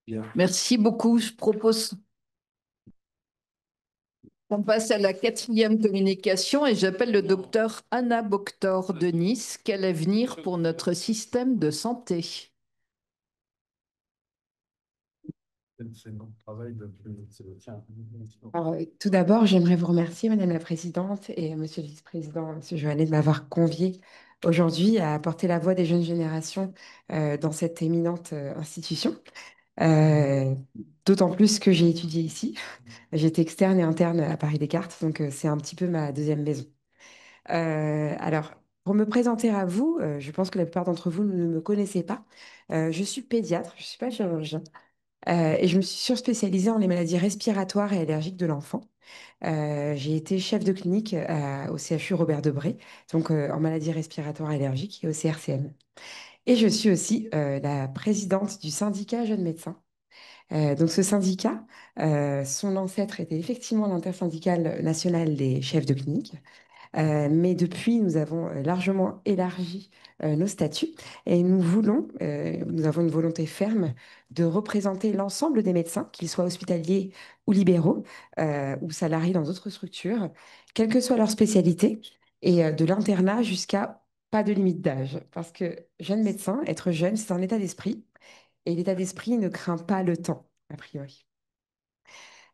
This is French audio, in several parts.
Bien. Merci beaucoup. Je propose qu'on passe à la quatrième communication et j'appelle le docteur Anna Boctor de Nice. Quel avenir pour notre système de santé? C'est notre travail c'est le tien. Alors, tout d'abord, j'aimerais vous remercier, Madame la Présidente et Monsieur le Vice-président, Monsieur Joannet, de m'avoir convié aujourd'hui à porter la voix des jeunes générations dans cette éminente institution. Euh, D'autant plus que j'ai étudié ici. J'étais externe et interne à Paris Descartes, donc c'est un petit peu ma deuxième maison. Alors, pour me présenter à vous, je pense que la plupart d'entre vous ne me connaissez pas. Je suis pédiatre, je ne suis pas chirurgien, et je me suis surspécialisée en les maladies respiratoires et allergiques de l'enfant. J'ai été chef de clinique au CHU Robert Debré, donc en maladies respiratoires et allergiques et au CRCM. Et je suis aussi la présidente du syndicat Jeunes Médecins. Donc ce syndicat, son ancêtre était effectivement l'intersyndicale nationale des chefs de clinique. Mais depuis, nous avons largement élargi nos statuts et nous avons une volonté ferme de représenter l'ensemble des médecins, qu'ils soient hospitaliers ou libéraux ou salariés dans d'autres structures, quelle que soit leur spécialité, et de l'internat jusqu'à pas de limite d'âge. Parce que jeune médecin, être jeune, c'est un état d'esprit et l'état d'esprit ne craint pas le temps, a priori.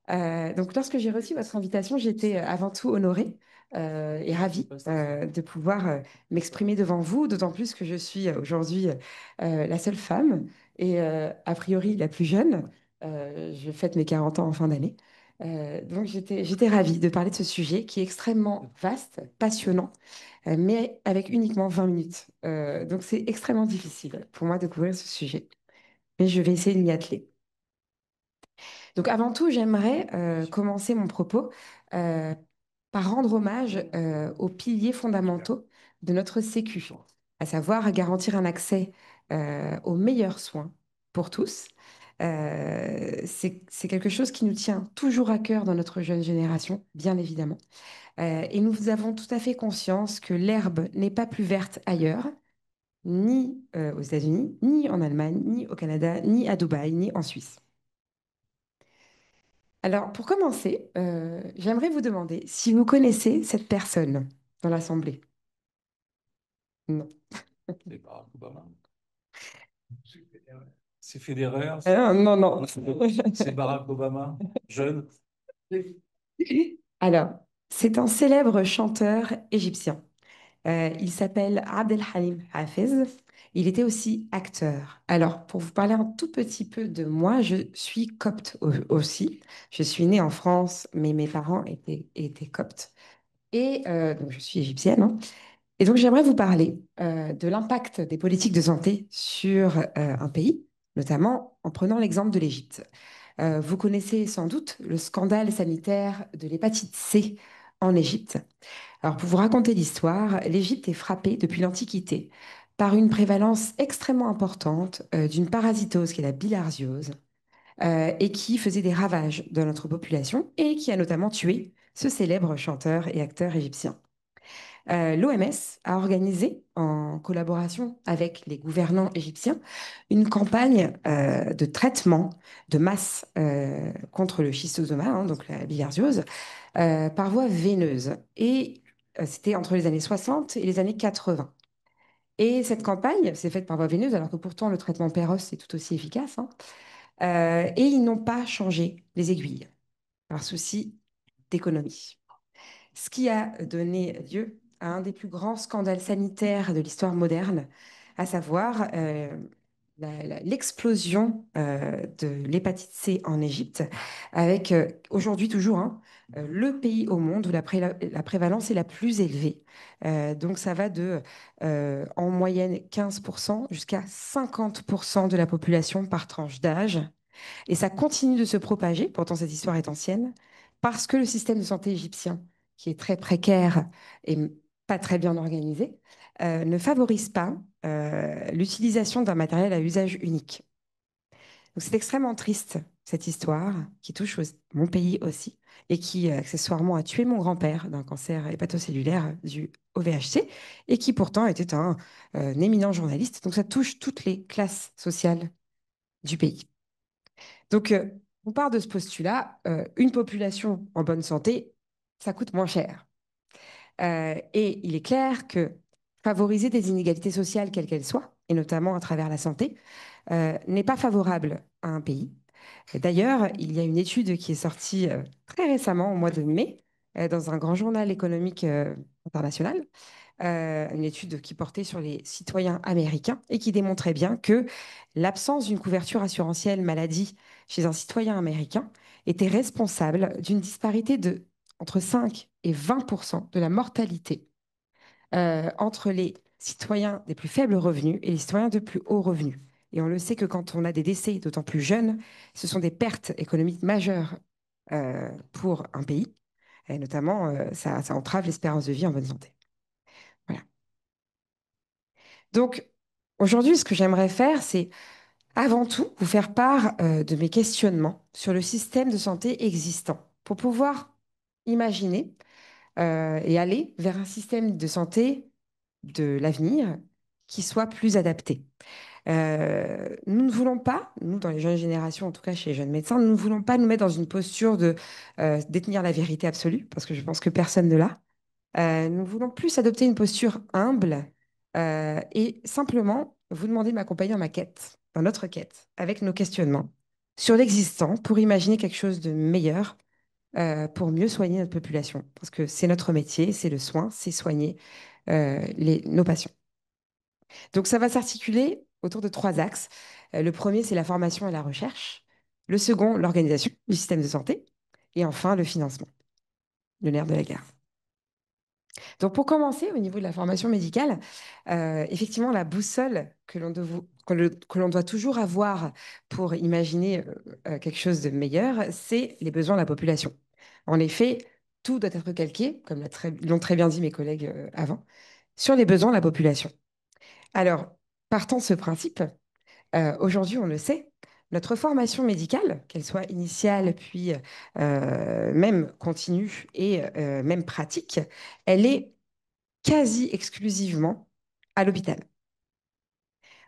Donc, lorsque j'ai reçu votre invitation, j'étais avant tout honorée et ravie de pouvoir m'exprimer devant vous, d'autant plus que je suis aujourd'hui la seule femme et a priori la plus jeune. Je fête mes 40 ans en fin d'année. Donc, j'étais ravie de parler de ce sujet qui est extrêmement vaste, passionnant, mais avec uniquement 20 minutes. Donc, c'est extrêmement difficile pour moi de couvrir ce sujet, mais je vais essayer de m'y atteler. Donc avant tout, j'aimerais commencer mon propos euh, par rendre hommage aux piliers fondamentaux de notre Sécu, à savoir garantir un accès aux meilleurs soins pour tous. C'est quelque chose qui nous tient toujours à cœur dans notre jeune génération, bien évidemment. Et nous avons tout à fait conscience que l'herbe n'est pas plus verte ailleurs, ni aux États-Unis, ni en Allemagne, ni au Canada, ni à Dubaï, ni en Suisse. Alors, pour commencer, j'aimerais vous demander si vous connaissez cette personne dans l'Assemblée. Non. C'est Barack Obama. C'est Federer. Ah, non, non. C'est Barack Obama, jeune. Alors, c'est un célèbre chanteur égyptien. Il s'appelle Abdelhalim Hafez. Il était aussi acteur. Alors, pour vous parler un tout petit peu de moi, je suis copte aussi. Je suis née en France, mais mes parents étaient coptes. Et donc, je suis égyptienne, hein. Et donc, j'aimerais vous parler de l'impact des politiques de santé sur un pays, notamment en prenant l'exemple de l'Égypte. Vous connaissez sans doute le scandale sanitaire de l'hépatite C en Égypte. Alors, pour vous raconter l'histoire, l'Égypte est frappée depuis l'Antiquité par une prévalence extrêmement importante d'une parasitose qui est la bilharziose et qui faisait des ravages dans notre population et qui a notamment tué ce célèbre chanteur et acteur égyptien. L'OMS a organisé, en collaboration avec les gouvernants égyptiens, une campagne de traitement de masse contre le schistosoma, hein, donc la bilharziose, par voie veineuse. Et c'était entre les années 60 et les années 80. Et cette campagne s'est faite par voie veineuse, alors que pourtant le traitement Péros est tout aussi efficace, hein. Et ils n'ont pas changé les aiguilles par souci d'économie. Ce qui a donné lieu à un des plus grands scandales sanitaires de l'histoire moderne, à savoir l'explosion de l'hépatite C en Égypte, avec aujourd'hui toujours hein, le pays au monde où la prévalence est la plus élevée. Donc ça va de en moyenne 15% jusqu'à 50% de la population par tranche d'âge. Et ça continue de se propager, pourtant cette histoire est ancienne, parce que le système de santé égyptien, qui est très précaire et pas très bien organisé, ne favorise pas l'utilisation d'un matériel à usage unique. Donc c'est extrêmement triste, cette histoire, qui touche mon pays aussi, et qui accessoirement a tué mon grand-père d'un cancer hépatocellulaire dû au VHC, et qui pourtant était un éminent journaliste. Donc ça touche toutes les classes sociales du pays. Donc, on part de ce postulat, une population en bonne santé, ça coûte moins cher. Et il est clair que favoriser des inégalités sociales, quelles qu'elles soient, et notamment à travers la santé, n'est pas favorable à un pays. D'ailleurs, il y a une étude qui est sortie très récemment, au mois de mai, dans un grand journal économique international, une étude qui portait sur les citoyens américains et qui démontrait bien que l'absence d'une couverture assurantielle maladie chez un citoyen américain était responsable d'une disparité de entre 5 et 20% de la mortalité entre les citoyens des plus faibles revenus et les citoyens de plus hauts revenus. Et on le sait que quand on a des décès d'autant plus jeunes, ce sont des pertes économiques majeures pour un pays. Et notamment, ça entrave l'espérance de vie en bonne santé. Voilà. Donc, aujourd'hui, ce que j'aimerais faire, c'est avant tout vous faire part de mes questionnements sur le système de santé existant pour pouvoir imaginer et aller vers un système de santé de l'avenir qui soit plus adapté. Nous ne voulons pas, nous dans les jeunes générations, en tout cas chez les jeunes médecins, nous ne voulons pas nous mettre dans une posture de détenir la vérité absolue, parce que je pense que personne ne l'a. Nous voulons plus adopter une posture humble et simplement vous demander de m'accompagner dans ma quête, dans notre quête, avec nos questionnements sur l'existant pour imaginer quelque chose de meilleur pour mieux soigner notre population. Parce que c'est notre métier, c'est le soin, c'est soigner nos patients. Donc ça va s'articuler autour de trois axes. Le premier, c'est la formation et la recherche. Le second, l'organisation du système de santé. Et enfin, le financement, le nerf de la guerre. Donc, pour commencer, au niveau de la formation médicale, effectivement, la boussole que l'on doit toujours avoir pour imaginer quelque chose de meilleur, c'est les besoins de la population. En effet, tout doit être calqué, comme l'ont très bien dit mes collègues avant, sur les besoins de la population. Alors, partant de ce principe, aujourd'hui, on le sait, notre formation médicale, qu'elle soit initiale, puis même continue et même pratique, elle est quasi exclusivement à l'hôpital.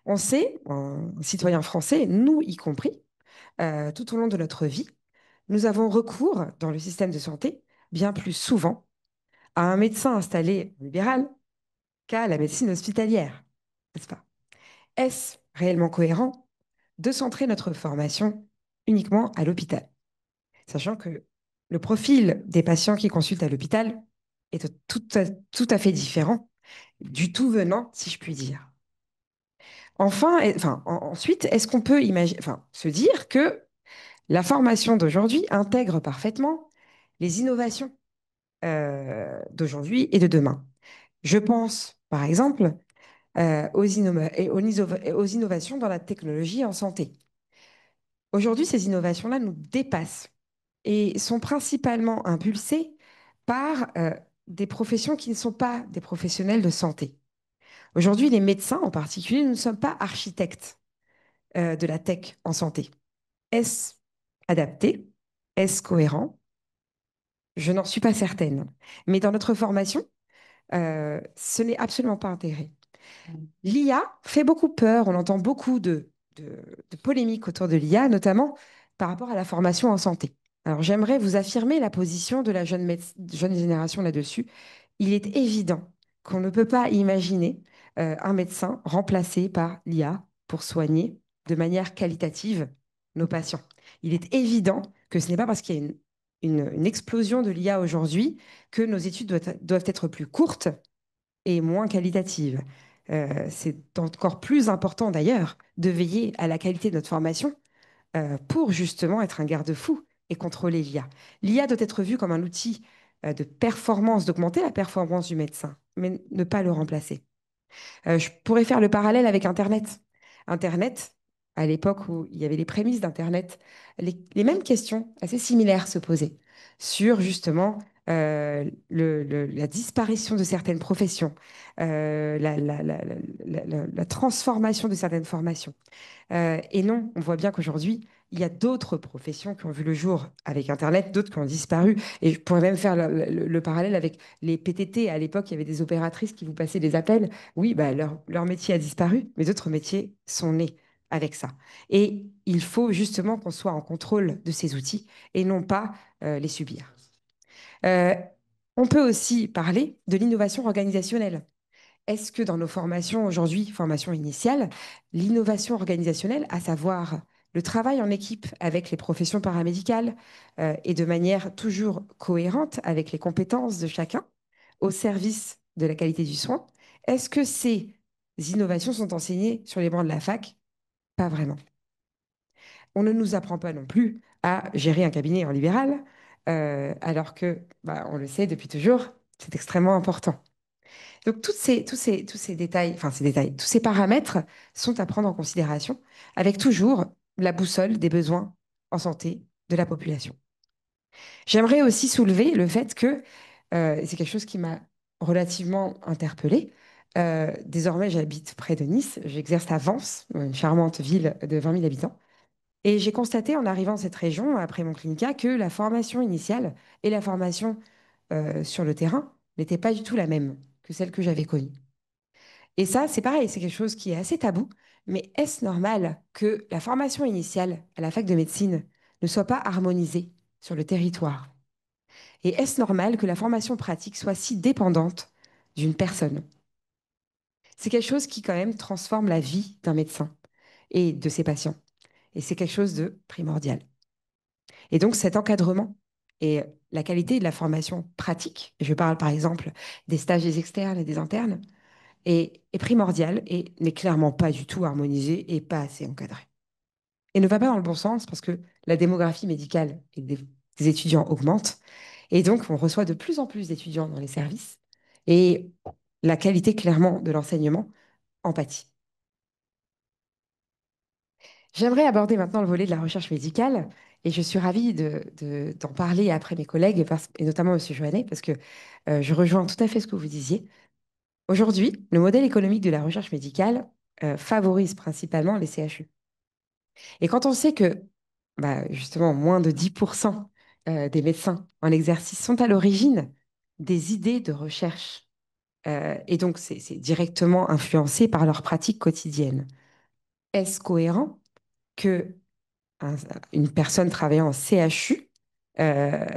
On sait, en citoyens français, nous y compris, tout au long de notre vie, nous avons recours dans le système de santé bien plus souvent à un médecin installé en libéral qu'à la médecine hospitalière, n'est-ce pas? Est-ce réellement cohérent de centrer notre formation uniquement à l'hôpital, sachant que le profil des patients qui consultent à l'hôpital est tout à fait différent du tout venant, si je puis dire. Ensuite, est-ce qu'on peut se dire que la formation d'aujourd'hui intègre parfaitement les innovations d'aujourd'hui et de demain? Je pense, par exemple, aux innovations dans la technologie en santé. Aujourd'hui, ces innovations-là nous dépassent et sont principalement impulsées par des professions qui ne sont pas des professionnels de santé. Aujourd'hui, les médecins en particulier, nous ne sommes pas architectes de la tech en santé. Est-ce adapté? Est-ce cohérent? Je n'en suis pas certaine. Mais dans notre formation, ce n'est absolument pas intégré. L'IA fait beaucoup peur. On entend beaucoup de polémiques autour de l'IA, notamment par rapport à la formation en santé. Alors, j'aimerais vous affirmer la position de la jeune génération là-dessus. Il est évident qu'on ne peut pas imaginer un médecin remplacé par l'IA pour soigner de manière qualitative nos patients. Il est évident que ce n'est pas parce qu'il y a une explosion de l'IA aujourd'hui que nos études doivent être plus courtes et moins qualitatives. C'est encore plus important d'ailleurs de veiller à la qualité de notre formation pour justement être un garde-fou et contrôler l'IA. L'IA doit être vue comme un outil de performance, d'augmenter la performance du médecin, mais ne pas le remplacer. Je pourrais faire le parallèle avec Internet. Internet, à l'époque où il y avait les prémices d'Internet, les mêmes questions assez similaires se posaient sur justement la disparition de certaines professions, la transformation de certaines formations. Et non, on voit bien qu'aujourd'hui, il y a d'autres professions qui ont vu le jour avec Internet, d'autres qui ont disparu. Et je pourrais même faire le parallèle avec les PTT. À l'époque, il y avait des opératrices qui vous passaient des appels. Oui, bah, leur métier a disparu, mais d'autres métiers sont nés avec ça. Et il faut justement qu'on soit en contrôle de ces outils et non pas les subir. Euh, on peut aussi parler de l'innovation organisationnelle. Est-ce que dans nos formations aujourd'hui, formation initiale, l'innovation organisationnelle, à savoir le travail en équipe avec les professions paramédicales et de manière toujours cohérente avec les compétences de chacun au service de la qualité du soin, est-ce que ces innovations sont enseignées sur les bancs de la fac? Pas vraiment. On ne nous apprend pas non plus à gérer un cabinet en libéral, alors que, bah, on le sait depuis toujours, c'est extrêmement important. Donc, tous ces détails, enfin ces détails, tous ces paramètres sont à prendre en considération avec toujours la boussole des besoins en santé de la population. J'aimerais aussi soulever le fait que, c'est quelque chose qui m'a relativement interpellée. Désormais, j'habite près de Nice, j'exerce à Vence, une charmante ville de 20 000 habitants. Et j'ai constaté en arrivant dans cette région, après mon clinica, que la formation initiale et la formation sur le terrain n'étaient pas du tout la même que celle que j'avais connue. Et ça, c'est pareil, c'est quelque chose qui est assez tabou. Mais est-ce normal que la formation initiale à la fac de médecine ne soit pas harmonisée sur le territoire? Et est-ce normal que la formation pratique soit si dépendante d'une personne? C'est quelque chose qui quand même transforme la vie d'un médecin et de ses patients. Et c'est quelque chose de primordial. Et donc cet encadrement et la qualité de la formation pratique, et je parle par exemple des stages des externes et des internes, est primordial et n'est clairement pas du tout harmonisé et pas assez encadré. Et ne va pas dans le bon sens parce que la démographie médicale et des étudiants augmente. Et donc, on reçoit de plus en plus d'étudiants dans les services. Et la qualité, clairement, de l'enseignement en pâtit. J'aimerais aborder maintenant le volet de la recherche médicale. Et je suis ravie d'en parler après mes collègues, et notamment M. Joannet, parce que je rejoins tout à fait ce que vous disiez. Aujourd'hui, le modèle économique de la recherche médicale favorise principalement les CHU. Et quand on sait que, bah, justement, moins de 10% des médecins en exercice sont à l'origine des idées de recherche, et donc c'est directement influencé par leur pratique quotidienne, est-ce cohérent que un- une personne travaillant en CHU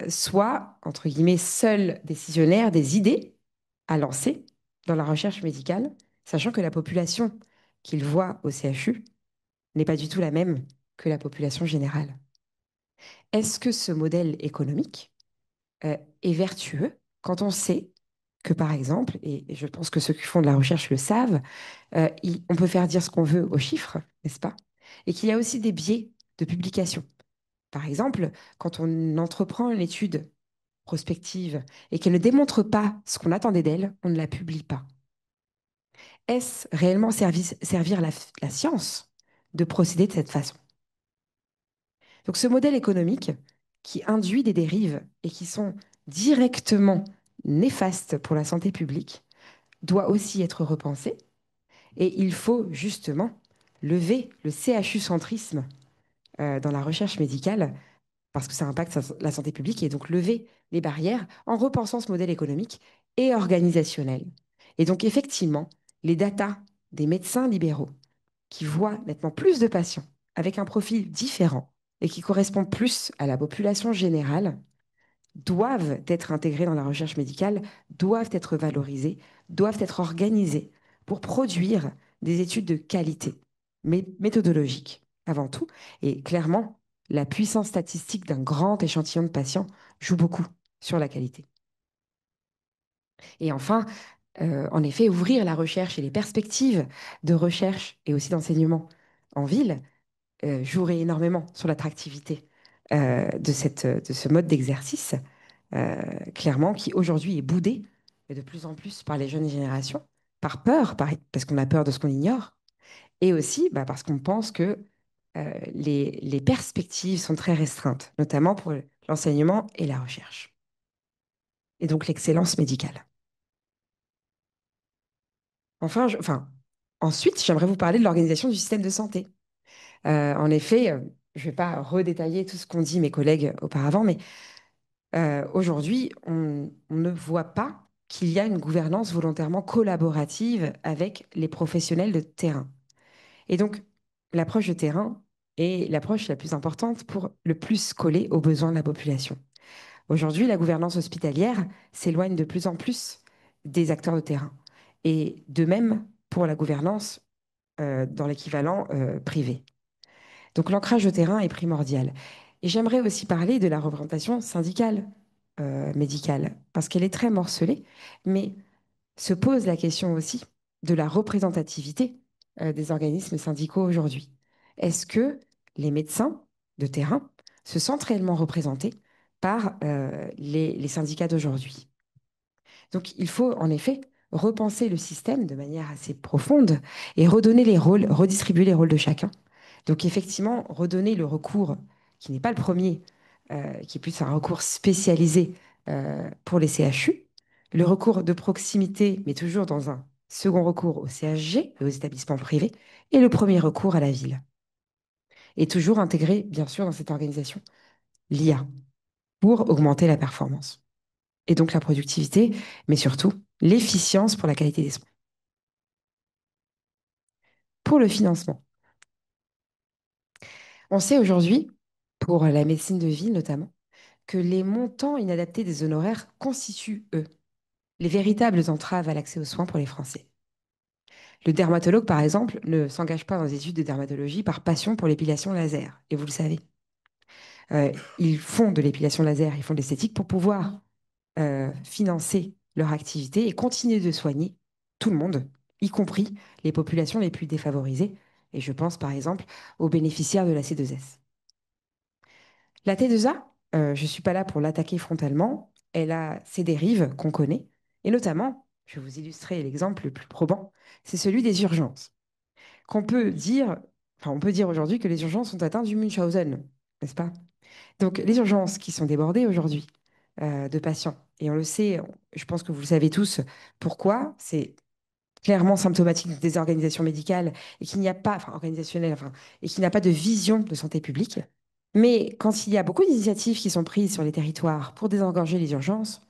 soit, entre guillemets, seule décisionnaire des idées à lancer dans la recherche médicale, sachant que la population qu'il voit au CHU n'est pas du tout la même que la population générale? Est-ce que ce modèle économique est vertueux quand on sait que, par exemple, et je pense que ceux qui font de la recherche le savent, on peut faire dire ce qu'on veut aux chiffres, n'est-ce pas? Et qu'il y a aussi des biais de publication. Par exemple, quand on entreprend une étude prospective et qu'elle ne démontre pas ce qu'on attendait d'elle, on ne la publie pas. Est-ce réellement servir la science de procéder de cette façon? Donc ce modèle économique qui induit des dérives et qui sont directement néfastes pour la santé publique doit aussi être repensé et il faut justement lever le CHU-centrisme dans la recherche médicale parce que ça impacte la santé publique et donc lever les barrières en repensant ce modèle économique et organisationnel. Et donc effectivement, les datas des médecins libéraux qui voient nettement plus de patients avec un profil différent et qui correspondent plus à la population générale doivent être intégrés dans la recherche médicale, doivent être valorisés, doivent être organisés pour produire des études de qualité, mais méthodologiques avant tout. Et clairement, la puissance statistique d'un grand échantillon de patients joue beaucoup sur la qualité. Et enfin, en effet, ouvrir la recherche et les perspectives de recherche et aussi d'enseignement en ville jouerait énormément sur l'attractivité de ce mode d'exercice, clairement, qui aujourd'hui est boudé et de plus en plus par les jeunes générations, par peur, parce qu'on a peur de ce qu'on ignore, et aussi bah, parce qu'on pense que les perspectives sont très restreintes, notamment pour l'enseignement et la recherche, et donc l'excellence médicale. Enfin, ensuite, j'aimerais vous parler de l'organisation du système de santé. En effet, je ne vais pas redétailler tout ce qu'ont dit mes collègues auparavant, mais aujourd'hui, on ne voit pas qu'il y a une gouvernance volontairement collaborative avec les professionnels de terrain. Et donc, l'approche de terrain est l'approche la plus importante pour le plus coller aux besoins de la population. Aujourd'hui, la gouvernance hospitalière s'éloigne de plus en plus des acteurs de terrain. Et de même pour la gouvernance dans l'équivalent privé. Donc l'ancrage au terrain est primordial. Et j'aimerais aussi parler de la représentation syndicale médicale, parce qu'elle est très morcelée, mais se pose la question aussi de la représentativité des organismes syndicaux aujourd'hui. Est-ce que les médecins de terrain se sentent réellement représentés par les syndicats d'aujourd'hui? Donc il faut en effet repenser le système de manière assez profonde et redonner les rôles, redistribuer les rôles de chacun. Donc effectivement, redonner le recours, qui n'est pas le premier, qui est plus un recours spécialisé pour les CHU, le recours de proximité, mais toujours dans un second recours au CHG et aux établissements privés, et le premier recours à la ville. Et toujours intégrer, bien sûr, dans cette organisation, l'IA pour augmenter la performance. Et donc la productivité, mais surtout l'efficience pour la qualité des soins. Pour le financement, on sait aujourd'hui, pour la médecine de ville notamment, que les montants inadaptés des honoraires constituent, eux, les véritables entraves à l'accès aux soins pour les Français. Le dermatologue, par exemple, ne s'engage pas dans des études de dermatologie par passion pour l'épilation laser, et vous le savez. Ils font de l'épilation laser, ils font de l'esthétique pour pouvoir financer leur activité et continuer de soigner tout le monde, y compris les populations les plus défavorisées. Et je pense par exemple aux bénéficiaires de la C2S. La T2A, je ne suis pas là pour l'attaquer frontalement, elle a ses dérives qu'on connaît, et notamment, je vais vous illustrer l'exemple le plus probant, c'est celui des urgences. Qu'on peut dire, enfin on peut dire aujourd'hui que les urgences sont atteintes du Munchausen, n'est-ce pas? Donc les urgences qui sont débordées aujourd'hui de patients, et on le sait, je pense que vous le savez tous, pourquoi, c'est clairement symptomatique des organisations médicales et qu'il n'y a pas, enfin organisationnelles, enfin, et qu'il n'y a pas de vision de santé publique. Mais quand il y a beaucoup d'initiatives qui sont prises sur les territoires pour désengorger les urgences,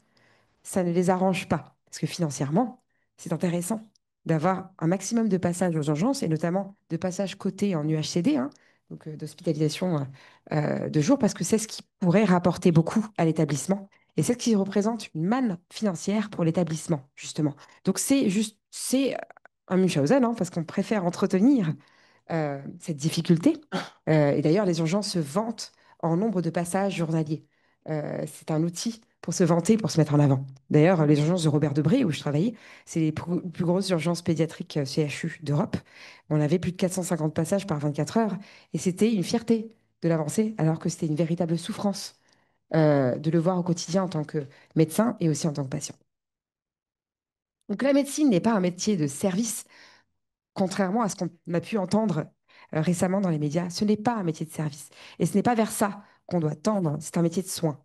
ça ne les arrange pas. Parce que financièrement, c'est intéressant d'avoir un maximum de passages aux urgences et notamment de passages cotés en UHCD, hein, donc d'hospitalisation de jour, parce que c'est ce qui pourrait rapporter beaucoup à l'établissement et c'est ce qui représente une manne financière pour l'établissement, justement. Donc c'est un Munchausen, hein, parce qu'on préfère entretenir cette difficulté. Et d'ailleurs, les urgences se vantent en nombre de passages journaliers. C'est un outil pour se vanter, pour se mettre en avant. D'ailleurs, les urgences de Robert Debré, où je travaillais, c'est les plus grosses urgences pédiatriques CHU d'Europe. On avait plus de 450 passages par 24 heures et c'était une fierté de l'avancer, alors que c'était une véritable souffrance de le voir au quotidien en tant que médecin et aussi en tant que patient. Donc la médecine n'est pas un métier de service, contrairement à ce qu'on a pu entendre récemment dans les médias. Ce n'est pas un métier de service et ce n'est pas vers ça qu'on doit tendre, c'est un métier de soin.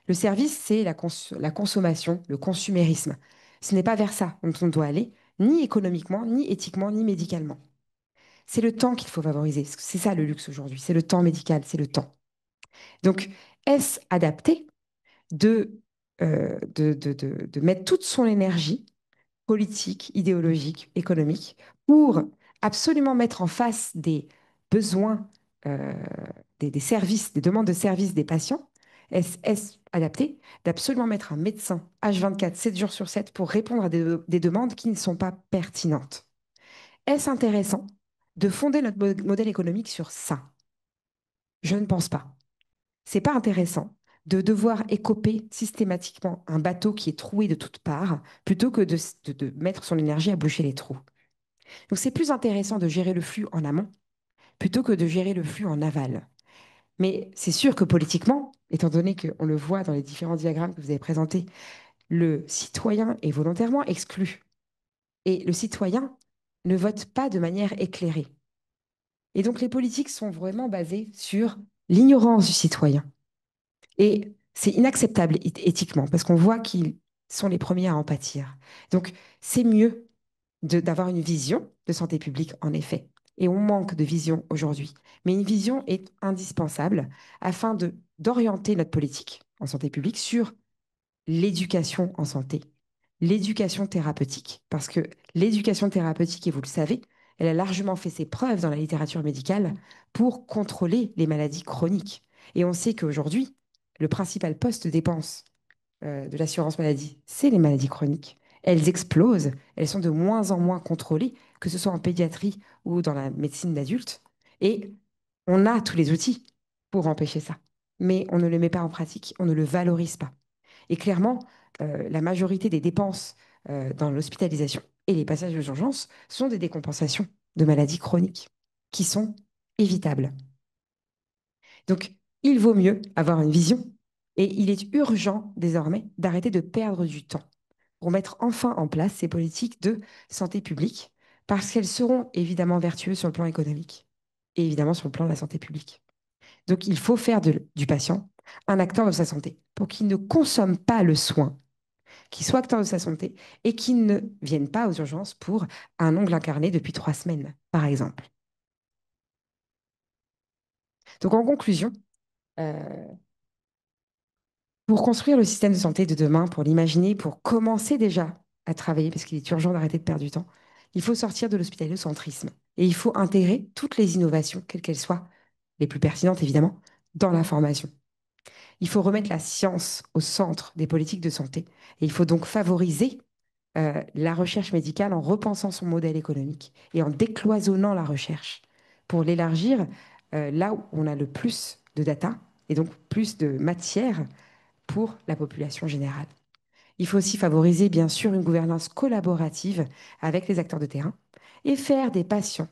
Le service, c'est la consommation, le consumérisme. Ce n'est pas vers ça dont on doit aller, ni économiquement, ni éthiquement, ni médicalement. C'est le temps qu'il faut favoriser. C'est ça le luxe aujourd'hui. C'est le temps médical, c'est le temps. Donc, est-ce adapté de mettre toute son énergie politique, idéologique, économique, pour absolument mettre en face des besoins, euh, des services, des demandes de services des patients? Est-ce adapté d'absolument mettre un médecin H24, 7 jours sur 7 pour répondre à des demandes qui ne sont pas pertinentes? Est-ce intéressant de fonder notre modèle économique sur ça? Je ne pense pas. C'est pas intéressant de devoir écoper systématiquement un bateau qui est troué de toutes parts plutôt que de mettre son énergie à boucher les trous. Donc c'est plus intéressant de gérer le flux en amont plutôt que de gérer le flux en aval. Mais c'est sûr que politiquement, étant donné qu'on le voit dans les différents diagrammes que vous avez présentés, le citoyen est volontairement exclu. Et le citoyen ne vote pas de manière éclairée. Et donc les politiques sont vraiment basées sur l'ignorance du citoyen. Et c'est inacceptable éthiquement parce qu'on voit qu'ils sont les premiers à en pâtir. Donc c'est mieux d'avoir une vision de santé publique, en effet. Et on manque de vision aujourd'hui. Mais une vision est indispensable afin d'orienter notre politique en santé publique sur l'éducation en santé, l'éducation thérapeutique. Parce que l'éducation thérapeutique, et vous le savez, elle a largement fait ses preuves dans la littérature médicale pour contrôler les maladies chroniques. Et on sait qu'aujourd'hui, le principal poste de dépense de l'assurance maladie, c'est les maladies chroniques. Elles explosent, elles sont de moins en moins contrôlées, que ce soit en pédiatrie ou dans la médecine d'adulte. Et on a tous les outils pour empêcher ça. Mais on ne le met pas en pratique, on ne le valorise pas. Et clairement, la majorité des dépenses dans l'hospitalisation et les passages aux urgences sont des décompensations de maladies chroniques qui sont évitables. Donc, il vaut mieux avoir une vision et il est urgent désormais d'arrêter de perdre du temps pour mettre enfin en place ces politiques de santé publique parce qu'elles seront évidemment vertueuses sur le plan économique et évidemment sur le plan de la santé publique. Donc, il faut faire du patient un acteur de sa santé pour qu'il ne consomme pas le soin, qu'il soit acteur de sa santé et qu'il ne vienne pas aux urgences pour un ongle incarné depuis 3 semaines, par exemple. Donc, en conclusion, euh, pour construire le système de santé de demain, pour l'imaginer, pour commencer déjà à travailler, parce qu'il est urgent d'arrêter de perdre du temps, il faut sortir de l'hospitalo-centrisme et il faut intégrer toutes les innovations, quelles qu'elles soient, les plus pertinentes évidemment, dans la formation. Il faut remettre la science au centre des politiques de santé et il faut donc favoriser la recherche médicale en repensant son modèle économique et en décloisonnant la recherche pour l'élargir là où on a le plus de data et donc plus de matière pour la population générale. Il faut aussi favoriser, bien sûr, une gouvernance collaborative avec les acteurs de terrain et faire des patients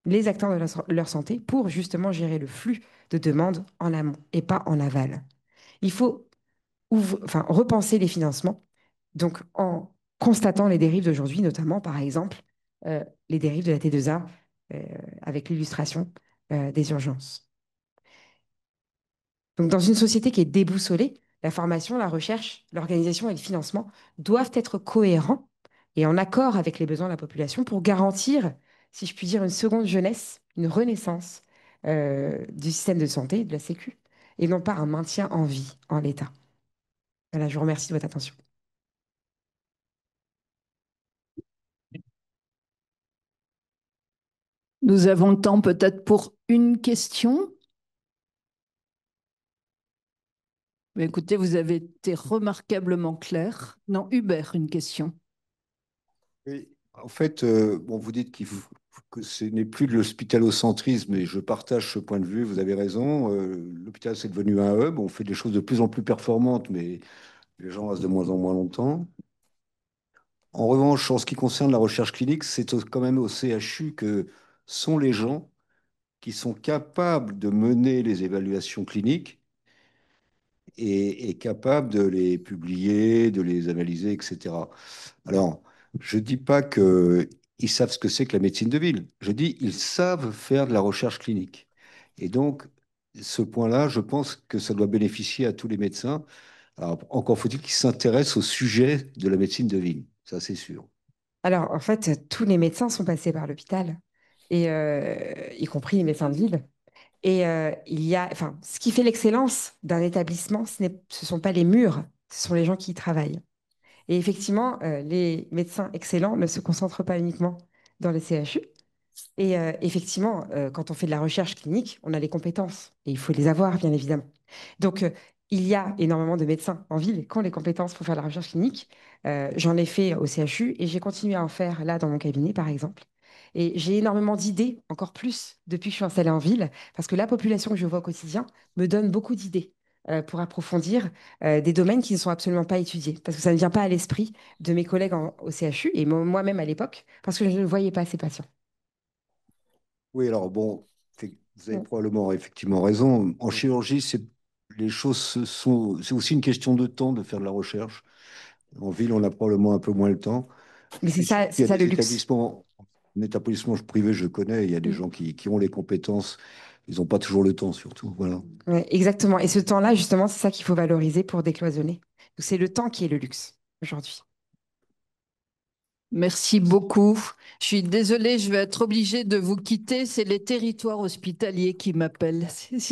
les acteurs de leur santé pour justement gérer le flux de demandes en amont et pas en aval. Il faut repenser les financements, donc en constatant les dérives d'aujourd'hui, notamment par exemple les dérives de la T2A avec l'illustration des urgences. Donc, dans une société qui est déboussolée, la formation, la recherche, l'organisation et le financement doivent être cohérents et en accord avec les besoins de la population pour garantir, si je puis dire, une seconde jeunesse, une renaissance du système de santé, de la Sécu, et non pas un maintien en vie en l'état. Voilà, je vous remercie de votre attention. Nous avons le temps peut-être pour une question. Mais écoutez, vous avez été remarquablement clair. Non, Hubert, une question. Oui, en fait, bon, vous dites que ce n'est plus de l'hospitalocentrisme, et je partage ce point de vue, vous avez raison. L'hôpital, c'est devenu un hub, on fait des choses de plus en plus performantes, mais les gens restent de moins en moins longtemps. En revanche, en ce qui concerne la recherche clinique, c'est quand même au CHU que sont les gens qui sont capables de mener les évaluations cliniques et capables de les publier, de les analyser, etc. Alors, je ne dis pas qu'ils savent ce que c'est que la médecine de ville. Je dis ils savent faire de la recherche clinique. Et donc, ce point-là, je pense que ça doit bénéficier à tous les médecins. Alors, encore faut-il qu'ils s'intéressent au sujet de la médecine de ville. Ça, c'est sûr. Alors, en fait, tous les médecins sont passés par l'hôpital, et y compris les médecins de ville. Et ce qui fait l'excellence d'un établissement, ce ne sont pas les murs, ce sont les gens qui y travaillent. Et effectivement, les médecins excellents ne se concentrent pas uniquement dans les CHU. Et effectivement, quand on fait de la recherche clinique, on a les compétences et il faut les avoir, bien évidemment. Donc, il y a énormément de médecins en ville qui ont les compétences pour faire de la recherche clinique. J'en ai fait au CHU et j'ai continué à en faire là dans mon cabinet, par exemple. Et j'ai énormément d'idées, encore plus depuis que je suis installée en ville, parce que la population que je vois au quotidien me donne beaucoup d'idées pour approfondir des domaines qui ne sont absolument pas étudiés, parce que ça ne vient pas à l'esprit de mes collègues au CHU et moi-même à l'époque, parce que je ne voyais pas ces patients. Oui, alors bon, vous avez Mm. probablement effectivement raison. En chirurgie, les choses c'est aussi une question de temps de faire de la recherche. En ville, on a probablement un peu moins le temps. Mais C'est sûr qu'il c'est y a ça le des luxe. établissements, un établissement privé, je connais, il y a des Mm. gens qui ont les compétences, ils n'ont pas toujours le temps, surtout. Voilà. Ouais, exactement. Et ce temps-là, justement, c'est ça qu'il faut valoriser pour décloisonner. Donc, c'est le temps qui est le luxe aujourd'hui. Merci beaucoup. Je suis désolée, je vais être obligée de vous quitter. C'est les territoires hospitaliers qui m'appellent.